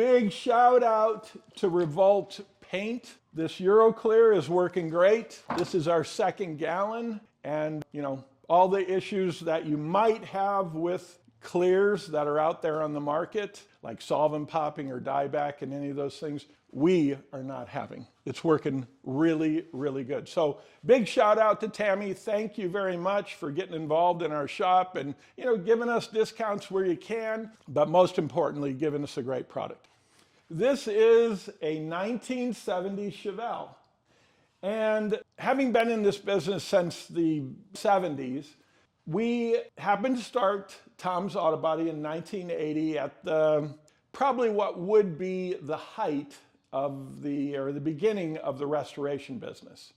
Big shout out to Revolt Paint. This Euroclear is working great. This is our 2nd gallon, and all the issues that you might have with clears that are out there on the market, like solvent popping or dieback and any of those things, we are not having. It's working really, really good. So big shout out to Tammy. Thank you very much for getting involved in our shop and giving us discounts where you can, but most importantly, giving us a great product. This is a 1970 Chevelle. And having been in this business since the 70s, we happened to start Tom's Auto Body in 1980 at probably what would be the height of the beginning of the restoration business.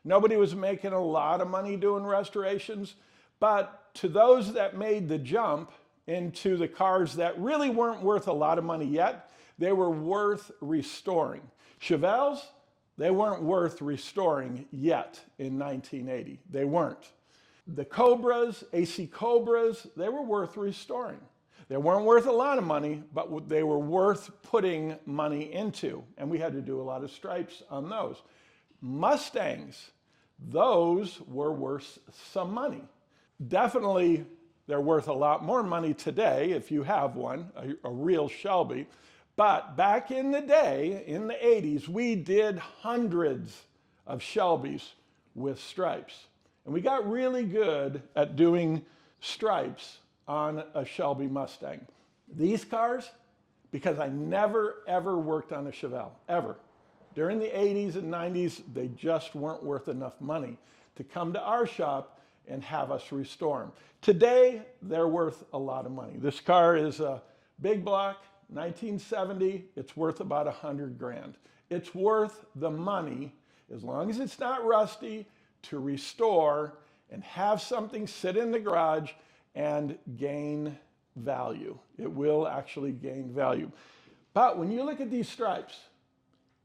Nobody was making a lot of money doing restorations, but to those that made the jump into the cars that really weren't worth a lot of money yet, they were worth restoring. Chevelles, they weren't worth restoring yet in 1980. They weren't. The Cobras, AC Cobras, they were worth restoring. They weren't worth a lot of money, but they were worth putting money into. And we had to do a lot of stripes on those. Mustangs, those were worth some money. Definitely, they're worth a lot more money today if you have one, a real Shelby. But back in the day, in the 80s, we did hundreds of Shelbys with stripes. And we got really good at doing stripes on a Shelby Mustang. These cars, because I never, ever worked on a Chevelle, ever. During the 80s and 90s, they just weren't worth enough money to come to our shop and have us restore them. Today, they're worth a lot of money. This car is a big block, 1970. It's worth about 100 grand. It's worth the money, as long as it's not rusty, to restore and have something sit in the garage and gain value. It will actually gain value. But when you look at these stripes,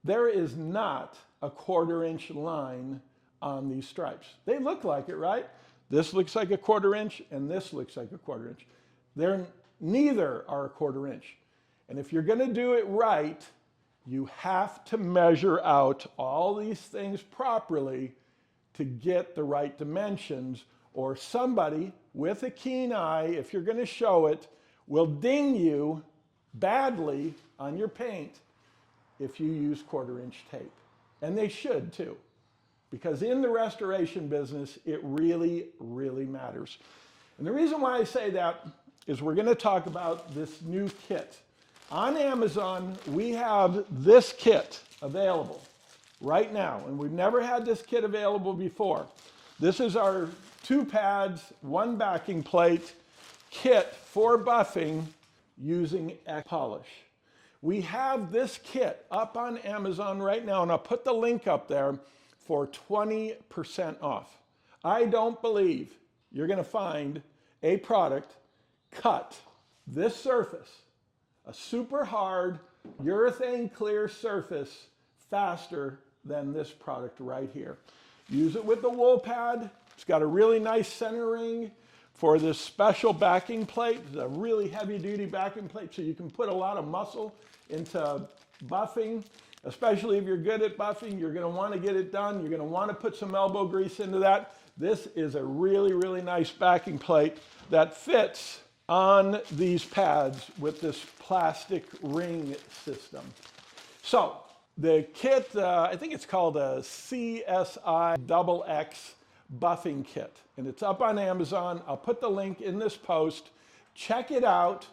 there is not a 1/4 inch line on these stripes. They look like it, right? This looks like a 1/4 inch and this looks like a 1/4 inch. Neither are a 1/4 inch. And if you're gonna do it right, you have to measure out all these things properly to get the right dimensions, or somebody with a keen eye, if you're gonna show it, will ding you badly on your paint if you use 1/4 inch tape. And they should too, because in the restoration business, it really, really matters. And the reason why I say that is we're gonna talk about this new kit. On Amazon, we have this kit available right now, and we've never had this kit available before. This is our 2 pads, 1 backing plate kit for buffing using polish. We have this kit up on Amazon right now, and I'll put the link up there for 20% off. I don't believe you're gonna find a product cut this surface, a super hard urethane clear surface, faster than this product right here. Use it with the wool pad. It's got a really nice centering for this special backing plate. It's a really heavy duty backing plate, so you can put a lot of muscle into buffing, especially if you're good at buffing. You're gonna wanna get it done. You're gonna wanna put some elbow grease into that. This is a really, really nice backing plate that fits on these pads with this plastic ring system. So the kit, I think it's called a CSI-XX Buffing Kit, and it's up on Amazon. I'll put the link in this post. Check it out.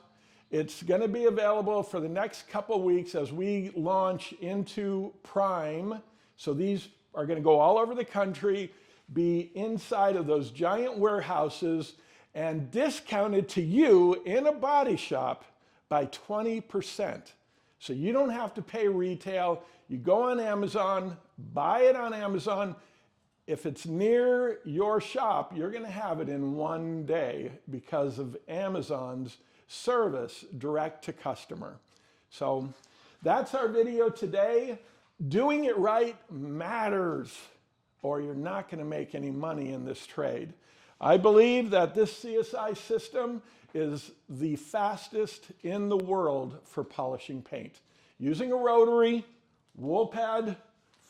It's gonna be available for the next couple weeks as we launch into Prime. So these are gonna go all over the country, be inside of those giant warehouses, and discounted to you in a body shop by 20%. So you don't have to pay retail. You go on Amazon, buy it on Amazon. If it's near your shop, you're gonna have it in 1 day because of Amazon's service direct to customer. So that's our video today. Doing it right matters, or you're not gonna make any money in this trade. I believe that this CSI system is the fastest in the world for polishing paint. using a rotary, wool pad,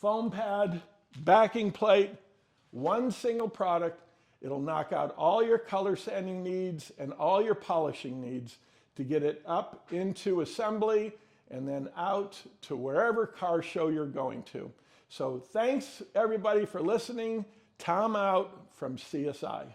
foam pad, backing plate, one single product. It'll knock out all your color sanding needs and all your polishing needs to get it up into assembly and then out to wherever car show you're going to. So thanks everybody for listening. Tom out from CSI.